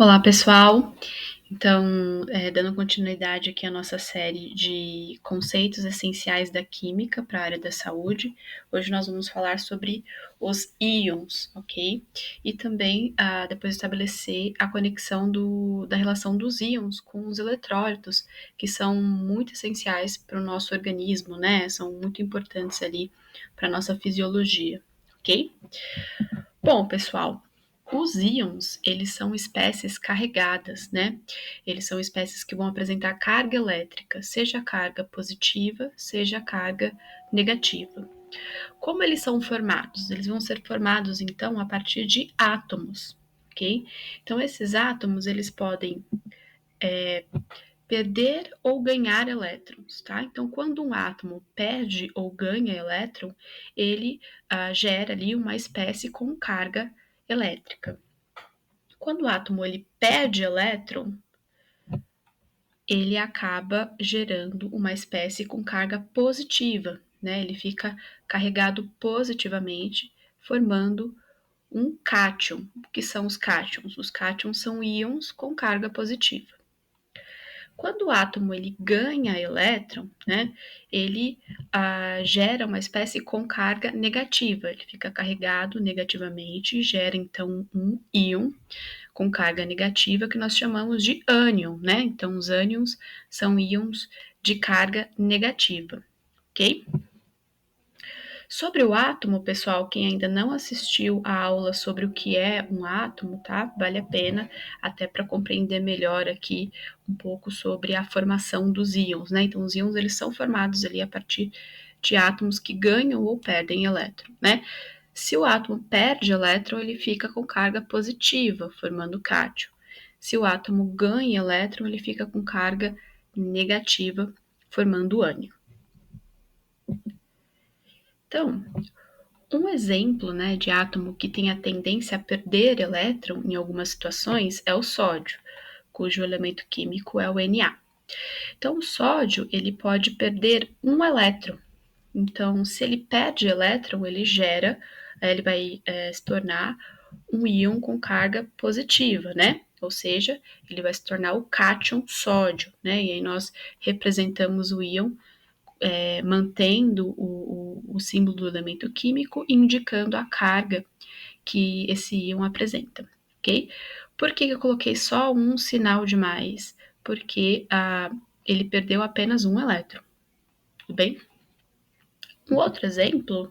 Olá, pessoal. Então, dando continuidade aqui à nossa série de conceitos essenciais da química para a área da saúde, hoje nós vamos falar sobre os íons, ok? E também depois estabelecer a conexão da relação dos íons com os eletrólitos, que são muito essenciais para o nosso organismo, né? São muito importantes ali para a nossa fisiologia, ok? Bom, pessoal, os íons, eles são espécies carregadas, né? Eles são espécies que vão apresentar carga elétrica, seja carga positiva, seja carga negativa. Como eles são formados? Eles vão ser formados, então, a partir de átomos, ok? Então, esses átomos, eles podem perder ou ganhar elétrons, tá? Então, quando um átomo perde ou ganha elétron, ele gera ali uma espécie com carga elétrica. Quando o átomo ele perde elétron, ele acaba gerando uma espécie com carga positiva, né? Ele fica carregado positivamente, formando um cátion. O que são os cátions? Os cátions são íons com carga positiva. Quando o átomo ele ganha elétron, né, ele gera uma espécie com carga negativa. Ele fica carregado negativamente e gera então um íon com carga negativa que nós chamamos de ânion, né? Então os ânions são íons de carga negativa, ok? Sobre o átomo, pessoal, quem ainda não assistiu a aula sobre o que é um átomo, tá? Vale a pena, até para compreender melhor aqui um pouco sobre a formação dos íons, né? Então, os íons, eles são formados ali a partir de átomos que ganham ou perdem elétron, né? Se o átomo perde elétron, ele fica com carga positiva, formando cátion. Se o átomo ganha elétron, ele fica com carga negativa, formando ânion. Então, um exemplo, né, de átomo que tem a tendência a perder elétron em algumas situações é o sódio, cujo elemento químico é o Na. Então, o sódio ele pode perder um elétron. Então, se ele perde elétron, ele vai se tornar um íon com carga positiva, né? Ou seja, ele vai se tornar o cátion sódio, né? E aí nós representamos o íon mantendo o símbolo do elemento químico, indicando a carga que esse íon apresenta, ok? Por que eu coloquei só um sinal de mais? Porque ele perdeu apenas um elétron, tudo bem? Um outro exemplo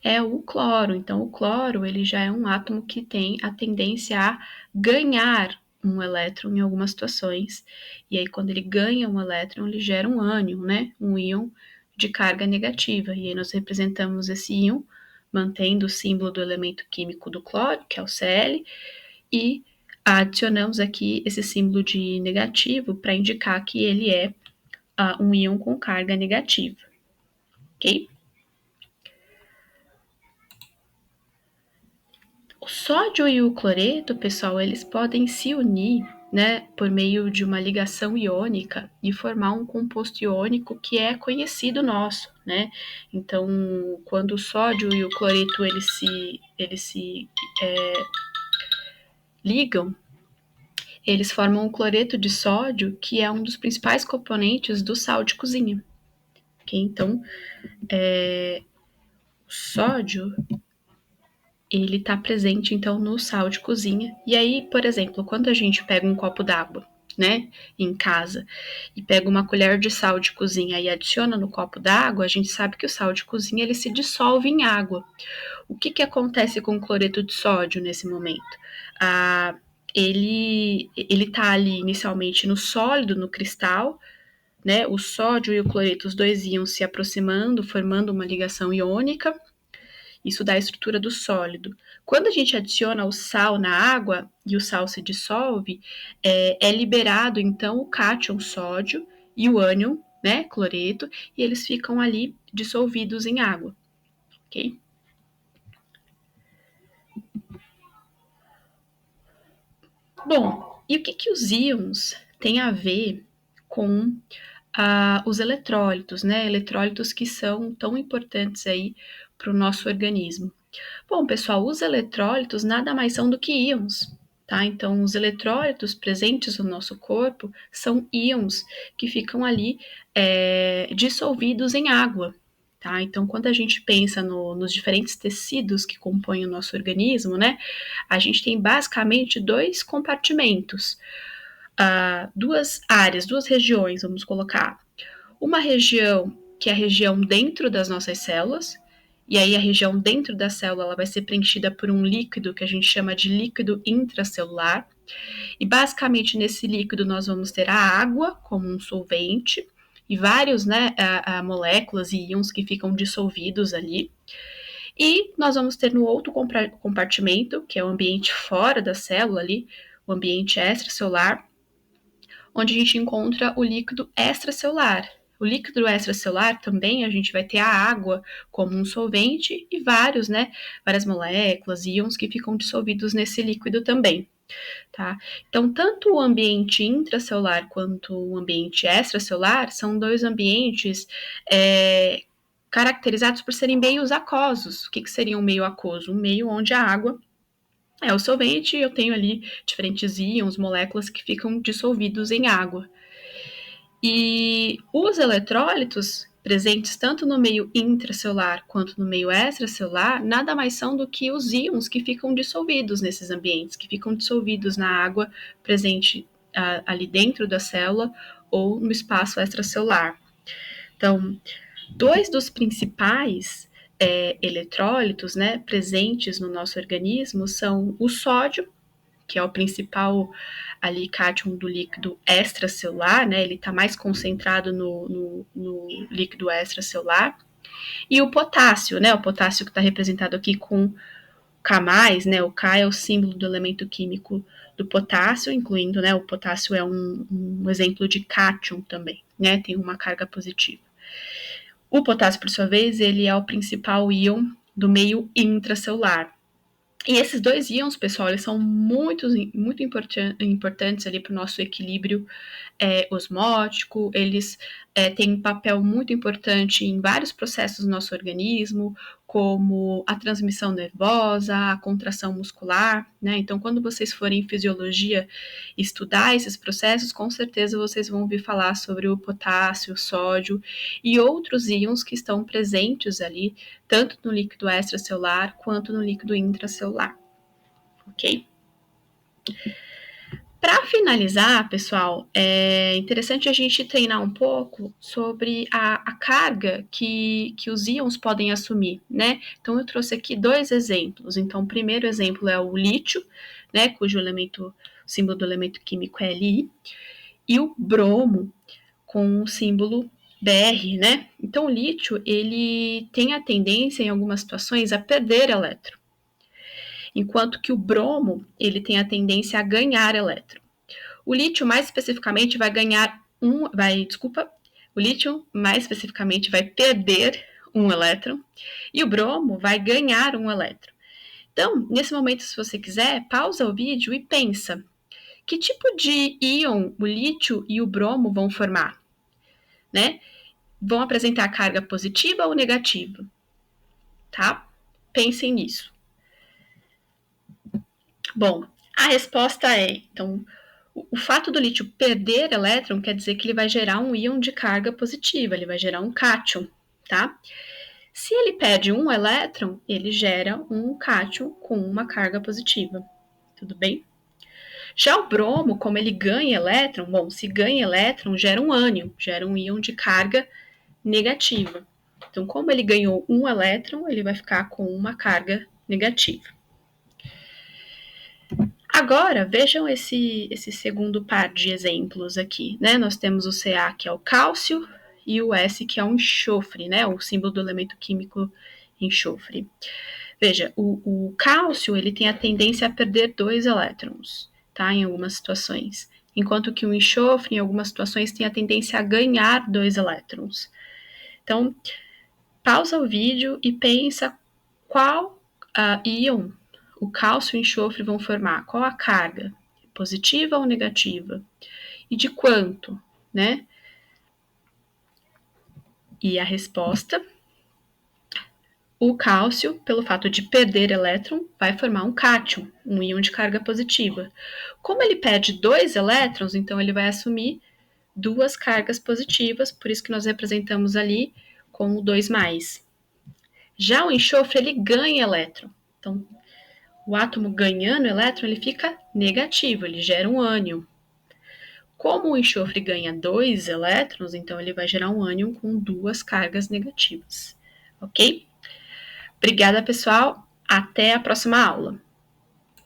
é o cloro. Então, o cloro ele já é um átomo que tem a tendência a ganhar um elétron em algumas situações. E aí, quando ele ganha um elétron, ele gera um ânion, né? Um íon de carga negativa. E aí nós representamos esse íon mantendo o símbolo do elemento químico do cloro, que é o Cl, e adicionamos aqui esse símbolo de negativo para indicar que ele é um íon com carga negativa, ok? O sódio e o cloreto, pessoal, eles podem se unir, né, por meio de uma ligação iônica e formar um composto iônico que é conhecido nosso, né? Então, quando o sódio e o cloreto eles se ligam, eles formam o cloreto de sódio, que é um dos principais componentes do sal de cozinha. Okay? Então, o sódio ele está presente então no sal de cozinha. E aí, por exemplo, quando a gente pega um copo d'água, né, em casa, e pega uma colher de sal de cozinha e adiciona no copo d'água, a gente sabe que o sal de cozinha ele se dissolve em água. O que acontece com o cloreto de sódio nesse momento? Ele está ali inicialmente no sólido, no cristal, né? O sódio e o cloreto, os dois iam se aproximando, formando uma ligação iônica. Isso dá a estrutura do sólido. Quando a gente adiciona o sal na água e o sal se dissolve, é liberado então o cátion sódio e o ânion, né, cloreto, e eles ficam ali dissolvidos em água, ok? Bom, e o que os íons têm a ver com os eletrólitos, né? Eletrólitos que são tão importantes aí para o nosso organismo. Bom, pessoal, os eletrólitos nada mais são do que íons, tá? Então, os eletrólitos presentes no nosso corpo são íons que ficam ali dissolvidos em água, tá? Então, quando a gente pensa nos diferentes tecidos que compõem o nosso organismo, né, a gente tem basicamente dois compartimentos, duas áreas, duas regiões, vamos colocar. Uma região que é a região dentro das nossas células, e aí a região dentro da célula ela vai ser preenchida por um líquido que a gente chama de líquido intracelular. E basicamente nesse líquido nós vamos ter a água como um solvente e vários, né, moléculas e íons que ficam dissolvidos ali. E nós vamos ter no outro compartimento, que é o ambiente fora da célula ali, o ambiente extracelular, onde a gente encontra o líquido extracelular. O líquido extracelular também a gente vai ter a água como um solvente e várias moléculas, íons que ficam dissolvidos nesse líquido também. Tá? Então, tanto o ambiente intracelular quanto o ambiente extracelular são dois ambientes caracterizados por serem meios aquosos. O que seria um meio aquoso? Um meio onde a água é o solvente e eu tenho ali diferentes íons, moléculas que ficam dissolvidos em água. E os eletrólitos presentes tanto no meio intracelular quanto no meio extracelular nada mais são do que os íons que ficam dissolvidos nesses ambientes, que ficam dissolvidos na água presente ali dentro da célula ou no espaço extracelular. Então, dois dos principais eletrólitos, né, presentes no nosso organismo são o sódio, que é o principal ali cátion do líquido extracelular, né? Ele está mais concentrado no líquido extracelular. E o potássio, né? O potássio que está representado aqui com K+, né? O K é o símbolo do elemento químico do potássio, incluindo, né? O potássio é um exemplo de cátion também, né? Tem uma carga positiva. O potássio, por sua vez, ele é o principal íon do meio intracelular. E esses dois íons, pessoal, eles são muito importantes ali para o nosso equilíbrio osmótico, eles têm um papel muito importante em vários processos do nosso organismo, como a transmissão nervosa, a contração muscular, né? Então, quando vocês forem em fisiologia estudar esses processos, com certeza vocês vão ouvir falar sobre o potássio, o sódio e outros íons que estão presentes ali, tanto no líquido extracelular quanto no líquido intracelular, ok? Para finalizar, pessoal, é interessante a gente treinar um pouco sobre a carga que os íons podem assumir, né? Então, eu trouxe aqui dois exemplos. Então, o primeiro exemplo é o lítio, né? Cujo símbolo do elemento químico é Li, e o bromo, com o símbolo Br, né? Então, o lítio, ele tem a tendência, em algumas situações, a perder elétron, enquanto que o bromo, ele tem a tendência a ganhar elétron. O lítio, mais especificamente, o lítio, mais especificamente, vai perder um elétron e o bromo vai ganhar um elétron. Então, nesse momento, se você quiser, pausa o vídeo e pensa, que tipo de íon o lítio e o bromo vão formar, né? Vão apresentar carga positiva ou negativa, tá? Pensem nisso. Bom, a resposta é, então, o fato do lítio perder elétron quer dizer que ele vai gerar um íon de carga positiva, ele vai gerar um cátion, tá? Se ele perde um elétron, ele gera um cátion com uma carga positiva, tudo bem? Já o bromo, como ele ganha elétron, bom, se ganha elétron, gera um ânion, gera um íon de carga negativa. Então, como ele ganhou um elétron, ele vai ficar com uma carga negativa. Agora, vejam esse segundo par de exemplos aqui, né? Nós temos o Ca, que é o cálcio, e o S, que é o enxofre, né? O símbolo do elemento químico enxofre. Veja, o cálcio, ele tem a tendência a perder 2 elétrons, tá? Em algumas situações. Enquanto que o enxofre, em algumas situações, tem a tendência a ganhar 2 elétrons. Então, pausa o vídeo e pensa qual íon o cálcio e o enxofre vão formar, qual a carga, positiva ou negativa, e de quanto, né? E a resposta O cálcio, pelo fato de perder elétron, vai formar um cátion, um íon de carga positiva. Como ele perde 2 elétrons, então ele vai assumir 2 cargas positivas, por isso que nós representamos ali com o 2+. Já o enxofre, ele ganha elétron. Então, o átomo ganhando elétron, ele fica negativo, ele gera um ânion. Como o enxofre ganha 2 elétrons, então ele vai gerar um ânion com 2 cargas negativas. Ok? Obrigada, pessoal. Até a próxima aula.